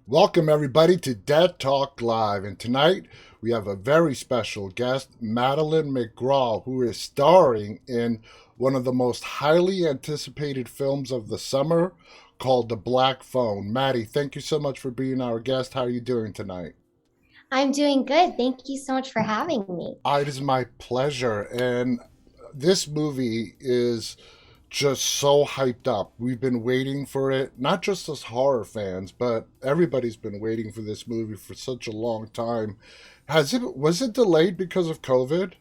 Welcome, everybody, to Dead Talk Live. And tonight we have a very special guest, Madeleine McGraw, who is starring in one of the most highly anticipated films of the summer called The Black Phone. Maddie, thank you so much for being our guest. How are you doing tonight? I'm doing good. Thank you so much for having me. It is my pleasure. And this movie is just so hyped up. We've been waiting for it, not just as horror fans, but everybody's been waiting for this movie for such a long time. Was it delayed because of COVID?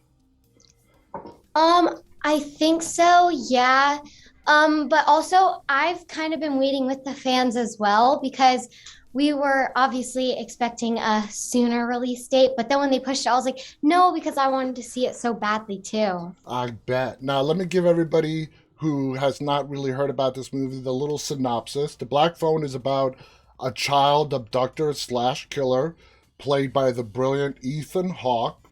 I think so, yeah. But also I've kind of been waiting with the fans as well because we were obviously expecting a sooner release date, but then when they pushed it, I was like, no, because I wanted to see it so badly too. I bet. Now, let me give everybody who has not really heard about this movie the little synopsis. The Black Phone is about a child abductor slash killer played by the brilliant Ethan Hawke.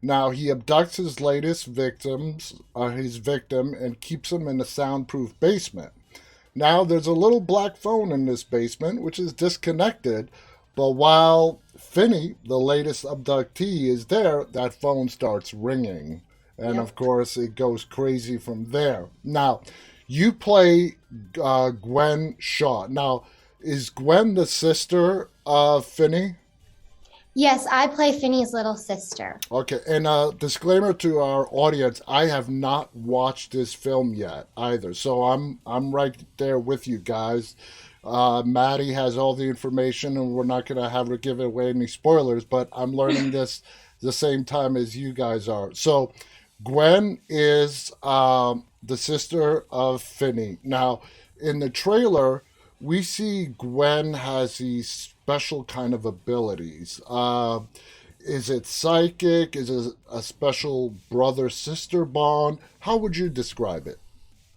Now, he abducts his victim, and keeps him in a soundproof basement. Now, there's a little black phone in this basement, which is disconnected, but while Finney, the latest abductee, is there, that phone starts ringing. And Yep. of course, it goes crazy from there. Now, you play Gwen Shaw. Now, is Gwen the sister of Finney? Yes, I play Finney's little sister. Okay, and disclaimer to our audience: I have not watched this film yet either, so I'm right there with you guys. Maddie has all the information, and we're not going to have her give away any spoilers. But I'm learning this the same time as you guys are. So, Gwen is the sister of Finney. Now, in the trailer, we see Gwen has these special kind of abilities. Is it psychic? Is it a special brother sister bond? How would you describe it?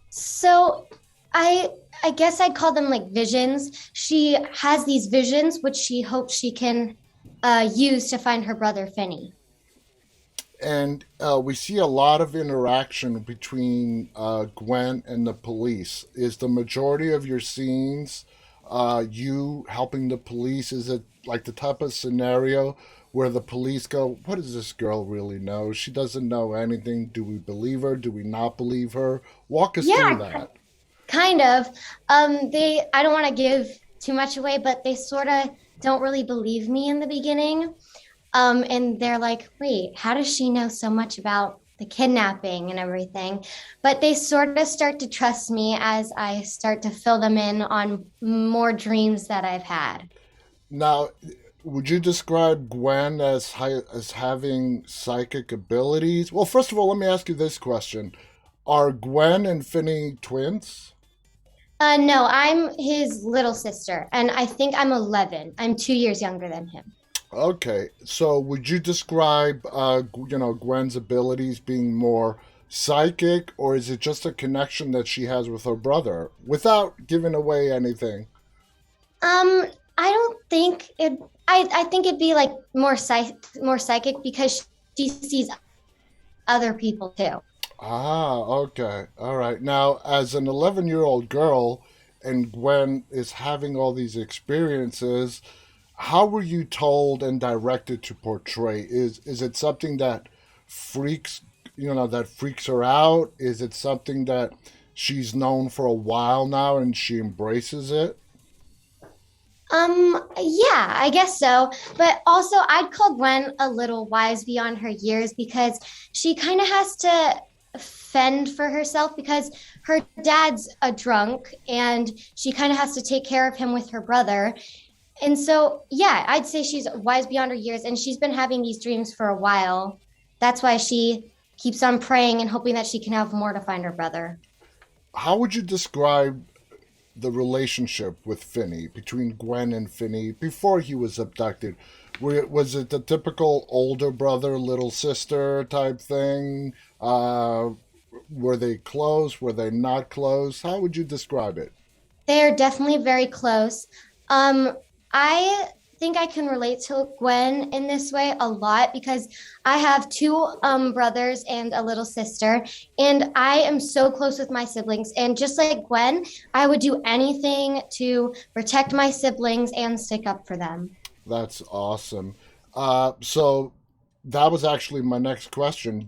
So I I guess I'd call them like visions. She has these visions which she hopes she can use to find her brother Finney. And we see a lot of interaction between Gwen and the police. Is the majority of your scenes you helping the police? Is it like the type of scenario where the police go, "What does this girl really know? She doesn't know anything. Do we believe her? Do we not believe her?" Walk us through Yeah, that. kind of. They I don't want to give too much away, but they sort of don't really believe me in the beginning. And they're like, wait, how does she know so much about the kidnapping and everything? But they sort of start to trust me as I start to fill them in on more dreams that I've had. Now, would you describe Gwen as having psychic abilities? Well, first of all, let me ask you this question: Are Gwen and Finney twins? No, I'm his little sister, and I think I'm 11. I'm 2 years younger than him. Okay, so would you describe, Gwen's abilities being more psychic, or is it just a connection that she has with her brother, without giving away anything? Um, I don't think it. I think it'd be like more psychic because she sees other people too. Ah, okay, all right. Now, as an 11-year-old girl, and Gwen is having all these experiences, how were you told and directed to portray? Is it something that freaks that freaks her out? Is it something that she's known for a while now and she embraces it? Yeah, I guess so. But also, I'd call Gwen a little wise beyond her years because she kind of has to fend for herself because her dad's a drunk and she kind of has to take care of him with her brother. And so, yeah, I'd say she's wise beyond her years and she's been having these dreams for a while. That's why she keeps on praying and hoping that she can have more to find her brother. How would you describe the relationship with Finney, between Gwen and Finney before he was abducted? Was it the typical older brother, little sister type thing? Were they close? Were they not close? How would you describe it? They're definitely very close. Um, I think I can relate to Gwen in this way a lot because I have two brothers and a little sister, and I am so close with my siblings. And just like Gwen, I would do anything to protect my siblings and stick up for them. That's awesome. So that was actually my next question.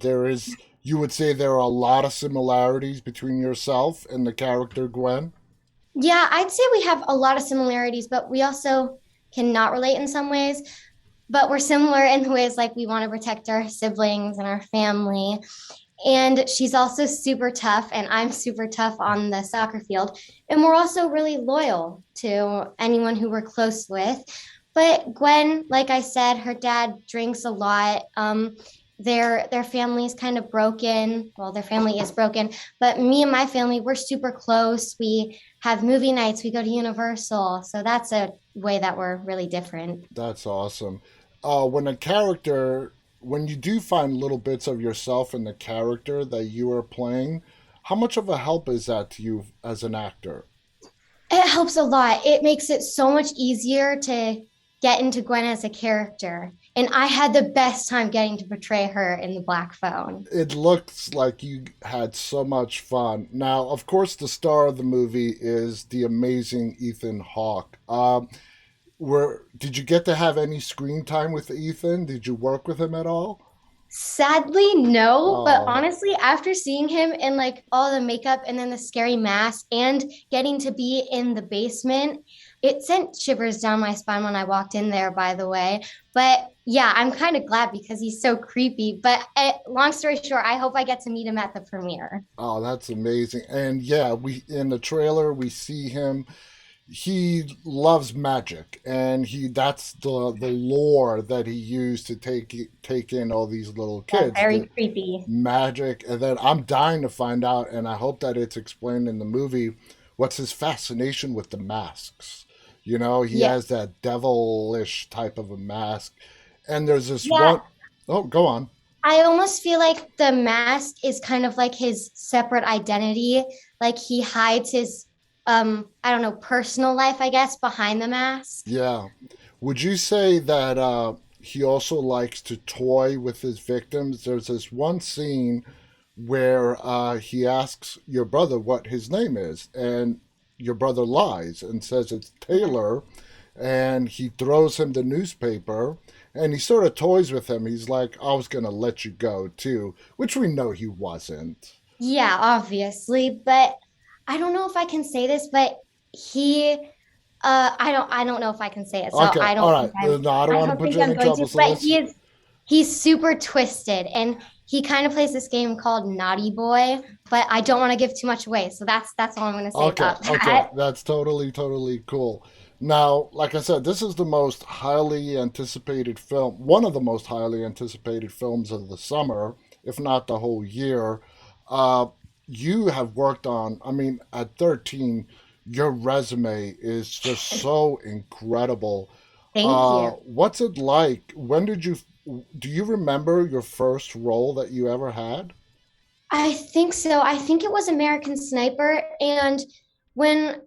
You would say there are a lot of similarities between yourself and the character Gwen? Yeah, I'd say we have a lot of similarities, but we also cannot relate in some ways. But we're similar in the ways like we want to protect our siblings and our family. And she's also super tough, and I'm super tough on the soccer field. And we're also really loyal to anyone who we're close with. But Gwen, like I said, her dad drinks a lot. Their family is kind of broken. Well, their family is broken, but me and my family, we're super close. We have movie nights. We go to Universal, so that's a way that we're really different. That's awesome. When a character, when you do find little bits of yourself in the character that you are playing, how much of a help is that to you as an actor? It helps a lot. It makes it so much easier to get into Gwen as a character. And I had the best time getting to portray her in the Black Phone. It looks like you had so much fun. Now, of course, the star of the movie is the amazing Ethan Hawke. Did you get to have any screen time with Ethan? Did you work with him at all? Sadly, no. But Oh, honestly, after seeing him in like all the makeup and then the scary mask and getting to be in the basement, it sent shivers down my spine when I walked in there, by the way. But yeah, I'm kind of glad because he's so creepy. But long story short, I hope I get to meet him at the premiere. oh, that's amazing. And yeah, we in the trailer we see him. He loves magic, and he that's the lore that he used to take in all these little Yeah, kids. very The creepy. magic, and then I'm dying to find out, and I hope that it's explained in the movie. What's his fascination with the masks? You know, he Yeah. has that devilish type of a mask, and there's this Yeah, one oh go on. I almost feel like the mask is kind of like his separate identity. Like he hides his I don't know, personal life, I guess, behind the mask. Yeah. Would you say that he also likes to toy with his victims? There's this one scene where he asks your brother what his name is, and your brother lies and says it's Yeah. Taylor, and he throws him the newspaper, and he sort of toys with him. He's like, I was going to let you go too, which we know he wasn't. Yeah, obviously, but I don't know if I can say this, but he I don't know if I can say it. So Okay, I all don't think right. No, I don't I want to don't put think you in I'm any going trouble, to, so but let's. he's super twisted and he kind of plays this game called Naughty Boy, but I don't want to give too much away. So that's all I'm going to say Okay, about okay, that. that's totally cool. Now, like I said, this is the most highly anticipated film, one of the most highly anticipated films of the summer, if not the whole year. Uh, you have worked on, I mean, at 13, your resume is just so incredible. Thank you. What's it like? Do you remember your first role that you ever had? I think so. I think it was American Sniper. And when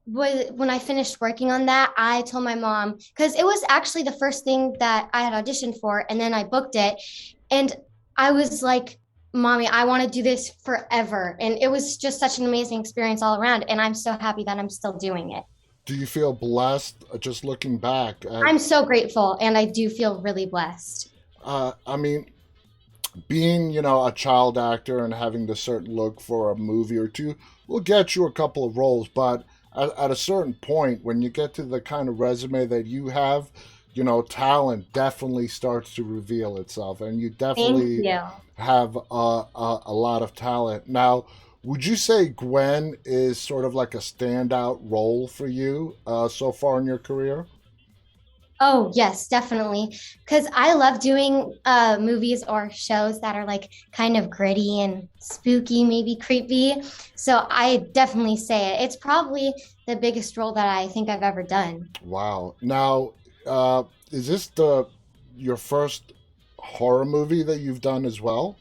when I finished working on that, I told my mom because it was actually the first thing that I had auditioned for, and then I booked it. And I was like, Mommy, I want to do this forever. And it was just such an amazing experience all around. And I'm so happy that I'm still doing it. Do you feel blessed just looking back at I'm so grateful, and I do feel really blessed. I mean, being, a child actor and having the certain look for a movie or two will get you a couple of roles, but at a certain point, when you get to the kind of resume that you have, talent definitely starts to reveal itself, and you Thank definitely you. have a lot of talent. Now, would you say Gwen is sort of like a standout role for you so far in your career? Oh, yes, definitely. Because I love doing movies or shows that are like kind of gritty and spooky, maybe creepy. So I definitely say it. It's probably the biggest role that I think I've ever done. Wow. Now, uh, is this the your first horror movie that you've done as well?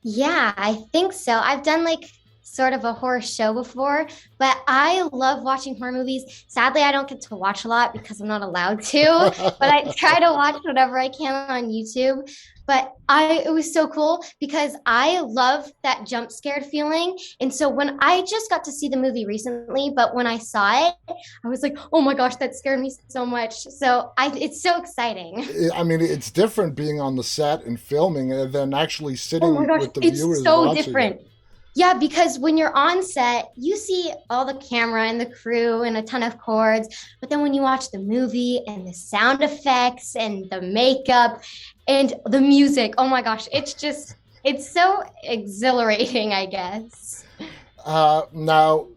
Yeah, I think so. I've done like sort of a horror show before, but I love watching horror movies. Sadly, I don't get to watch a lot because I'm not allowed to, but I try to watch whatever I can on YouTube. But I it was so cool because I love that jump scared feeling. And so when I just got to see the movie recently, but when I saw it, I was like, "Oh my gosh, that scared me so much." So I it's so exciting. I mean, it's different being on the set and filming and then actually Oh my sitting gosh, with the it's viewers so watching it. different. Yeah, because when you're on set, you see all the camera and the crew and a ton of cords. But then when you watch the movie and the sound effects and the makeup and the music, oh my gosh, it's so exhilarating, I guess. Now,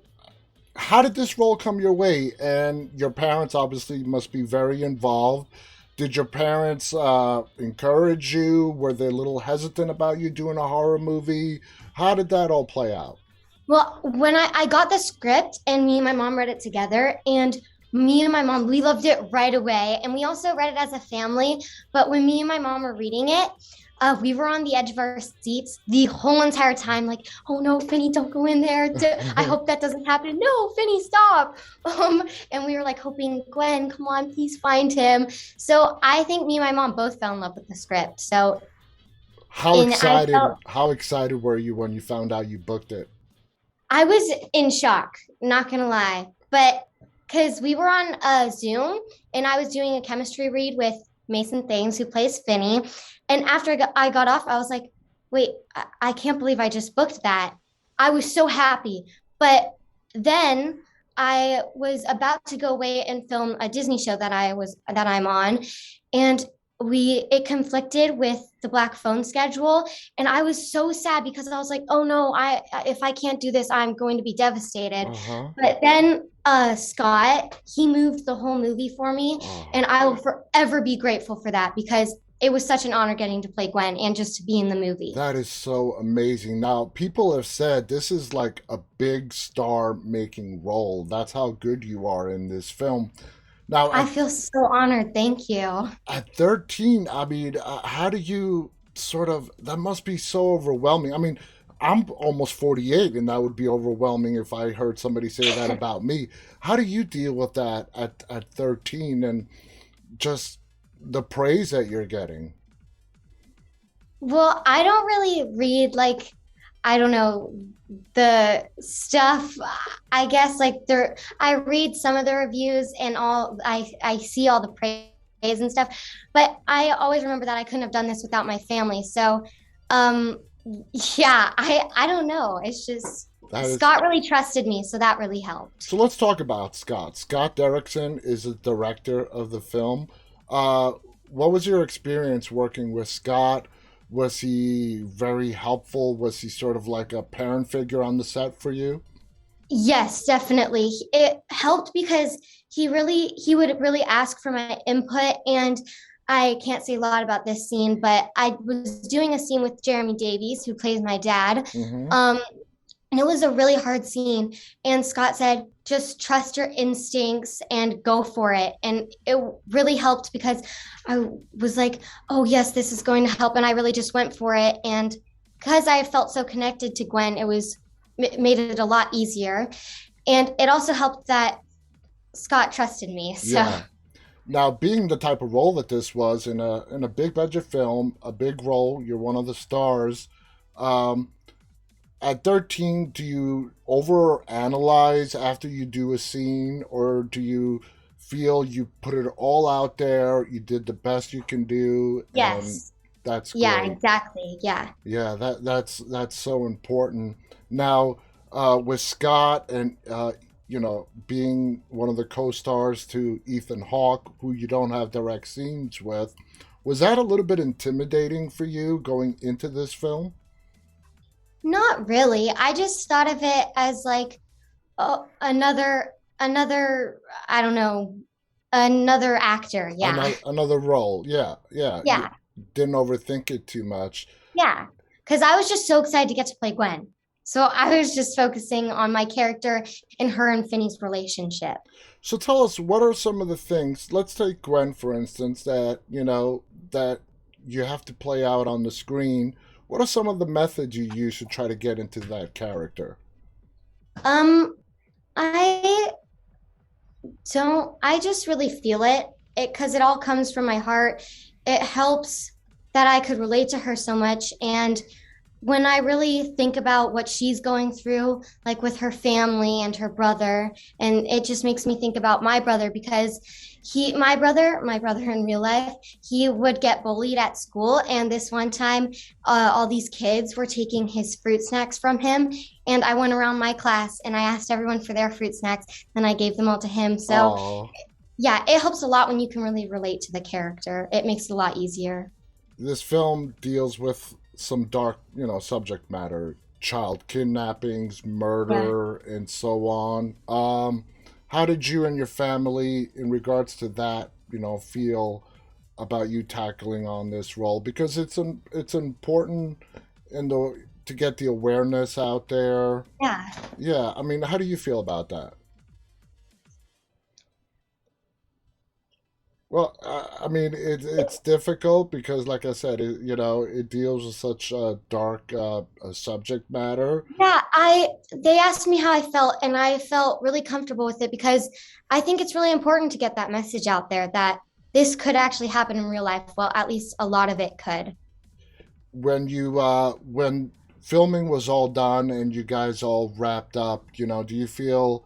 how did this role come your way? And your parents obviously must be very involved. Did your parents encourage you? Were they a little hesitant about you doing a horror movie? How did that all play out? Well, when I got the script and me and my mom read it together, and me and my mom, we loved it right away. And we also read it as a family. But when me and my mom were reading it, we were on the edge of our seats the whole entire time, like, oh no, Finny, don't go in there. I hope that doesn't happen. No, Finny, stop. And we were like hoping, Gwen, come on, please find him. So I think me and my mom both fell in love with the script. So, and I felt How excited were you when you found out you booked it? I was in shock, not gonna lie. But because we were on a Zoom and I was doing a chemistry read with Mason Thames, who plays Finney. And after I got off, I was like, wait, I can't believe I just booked that. I was so happy. But then I was about to go away and film a Disney show that I'm on. And it conflicted with the Black Phone schedule, and I was so sad because I was like, oh no, I if I can't do this, I'm going to be devastated. Uh huh. But then Scott, he moved the whole movie for me, Oh, and I will forever be grateful for that because it was such an honor getting to play Gwen and just to be in the movie. that is so amazing. Now, people have said this is like a big star making role. That's how good you are in this film. Now, I feel so honored. Thank you. at 13, I mean, how do you sort of, that must be so overwhelming. I mean, I'm almost 48, and that would be overwhelming if I heard somebody say that about me. How do you deal with that at 13 and just the praise that you're getting? Well, I don't really read like I don't know the stuff. I guess like there I read some of the reviews and all I see all the praise and stuff, but I always remember that I couldn't have done this without my family. So um yeah, I don't know. It's just That is Scott really trusted me, so that really helped. So let's talk about Scott. Scott Derrickson is the director of the film. Uh, what was your experience working with Scott? Was he very helpful? Was he sort of like a parent figure on the set for you? Yes, definitely. It helped because he would really ask for my input, and I can't say a lot about this scene, but I was doing a scene with Jeremy Davies, who plays my dad. Hmm. Um, and it was a really hard scene. And Scott said, just trust your instincts and go for it. And it really helped because I was like, oh, yes, this is going to help. And I really just went for it. And because I felt so connected to Gwen, it made it a lot easier. And it also helped that Scott trusted me. So, Yeah. Now, being the type of role that this was in a big budget film, a big role, you're one of the stars. Um, at 13, do you overanalyze after you do a scene, or do you feel you put it all out there, you did the best you can do, and yes. that's Yeah, great? exactly. Yeah. Yeah, that's so important. Now, with Scott and being one of the co-stars to Ethan Hawke, who you don't have direct scenes with, was that a little bit intimidating for you going into this film? Not really. I just thought of it as like oh, another I don't know, another actor. Yeah. Another role, yeah, yeah. You Yeah. didn't overthink it too much. Yeah. Cuz I was just so excited to get to play Gwen. So I was just focusing on my character and her and Finney's relationship. So tell us, what are some of the things? Let's take Gwen for instance, that you have to play out on the screen. What are some of the methods you use to try to get into that character? Um, I don't, I just really feel it because it all comes from my heart. It helps that I could relate to her so much. And when I really think about what she's going through, like with her family and her brother, and it just makes me think about my brother because my brother in real life, he would get bullied at school. And this one time, all these kids were taking his fruit snacks from him. And I went around my class and I asked everyone for their fruit snacks and I gave them all to him. So, Oh, yeah, it helps a lot when you can really relate to the character. It makes it a lot easier. this film deals with some dark, subject matter, child kidnappings, Yeah. murder, and so on. How did you and your family, in regards to that, feel about you tackling on this role? Because it's important in the to get the awareness out there. Yeah. Yeah, I mean, how do you feel about that? Well, I mean, it's difficult because, like I said, it deals with such a dark subject matter. Yeah, I they asked me how I felt and I felt really comfortable with it because I think it's really important to get that message out there that this could actually happen in real life. Well, at least a lot of it could. When filming was all done and you guys all wrapped up, do you feel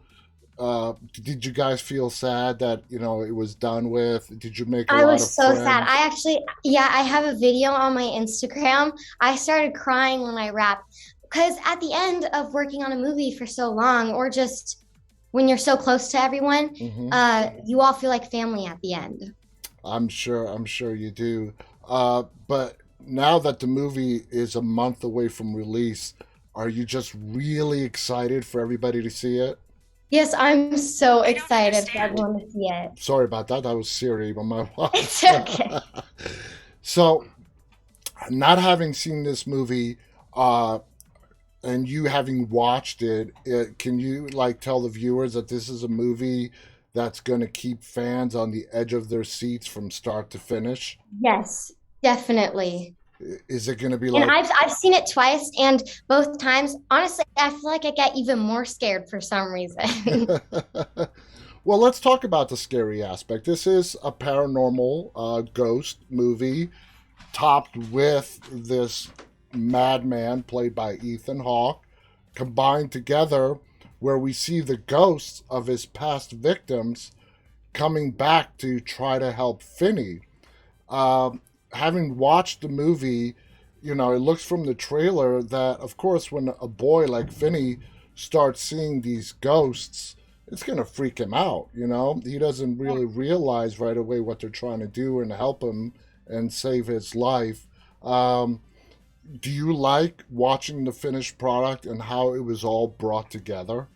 did you guys feel sad that it was done with? Did you make a I lot was of so sad. friends? I actually, yeah, I have a video on my Instagram. I started crying when I rapped because at the end of working on a movie for so long, or just when you're so close to everyone, Hmm. you all feel like family at the end. I'm sure you do. But now that the movie is a month away from release, are you just really excited for everybody to see it? Yes, I'm so excited for everyone to see it. Sorry about that. That was Siri on my It's wife. okay. So, not having seen this movie, uh, and you having watched it, can you like tell the viewers that this is a movie that's going to keep fans on the edge of their seats from start to finish? Yes, definitely. Is it going to be And like, I've seen it twice, and both times, honestly, I feel like I get even more scared for some reason. well, let's talk about the scary aspect. This is a paranormal ghost movie topped with this madman played by Ethan Hawke, combined together, where we see the ghosts of his past victims coming back to try to help Finney. Having watched the movie, it looks from the trailer that, of course, when a boy like Finney starts seeing these ghosts, it's going to freak him out. He doesn't really realize right away what they're trying to do and help him and save his life. Um, do you like watching the finished product and how it was all brought together?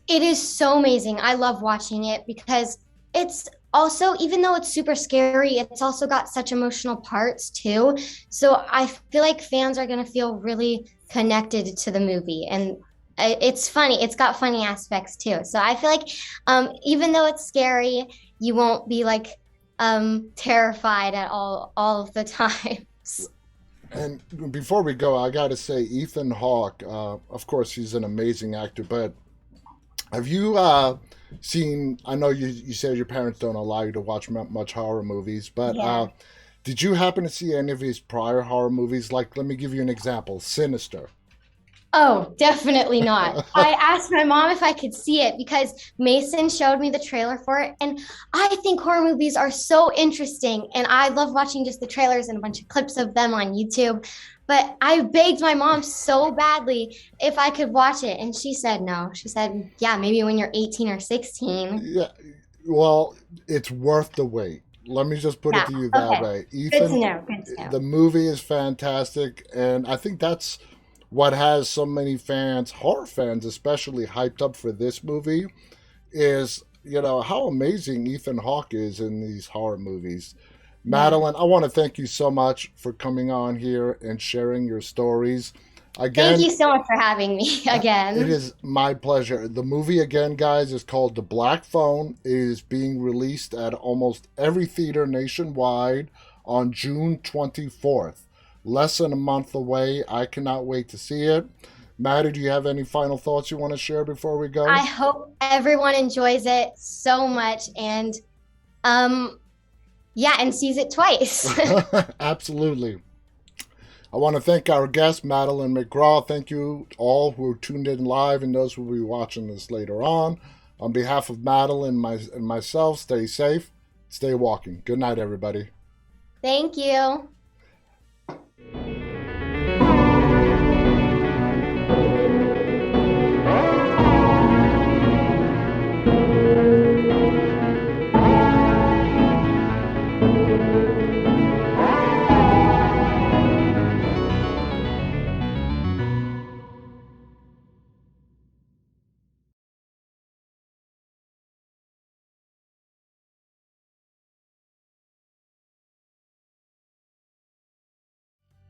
It is so amazing. I love watching it because it's also, even though it's super scary, it's also got such emotional parts too. So I feel like fans are going to feel really connected to the movie. And it's funny, it's got funny aspects too. So I feel like even though it's scary, you won't be like terrified at all of the time. And before we go, I got to say, Ethan Hawke, of course, he's an amazing actor, but have you seen? I know you said your parents don't allow you to watch much horror movies, but Yeah. did you happen to see any of his prior horror movies? Like, let me give you an example: Sinister. Oh, definitely not. I asked my mom if I could see it because Mason showed me the trailer for it. And I think horror movies are so interesting. And I love watching just the trailers and a bunch of clips of them on YouTube. But I begged my mom so badly if I could watch it. And she said no. She said, yeah, maybe when you're 18 or 16. Yeah, well, it's worth the wait. Let me just put it Yeah. to you that Okay. way. Good to Ethan, know. Good to know. the movie is fantastic, and I think that's what has so many fans, horror fans especially, hyped up for this movie is, how amazing Ethan Hawke is in these horror movies. Yeah. Madeline, I want to thank you so much for coming on here and sharing your stories. Thank Again, you so much for having me it again. is my pleasure. The movie, again, guys, is called The Black Phone. It is being released at almost every theater nationwide on June 24th. Less than a month away. I cannot wait to see it. Maddie, do you have any final thoughts you want to share before we I go? hope everyone enjoys it so much and um yeah, and sees it twice. Absolutely. I want to thank our guest, Madeleine McGraw. Thank you all who tuned in live and those who will be watching this later on. On behalf of Madeline and myself, stay safe, stay walking. Good night, everybody. Thank you.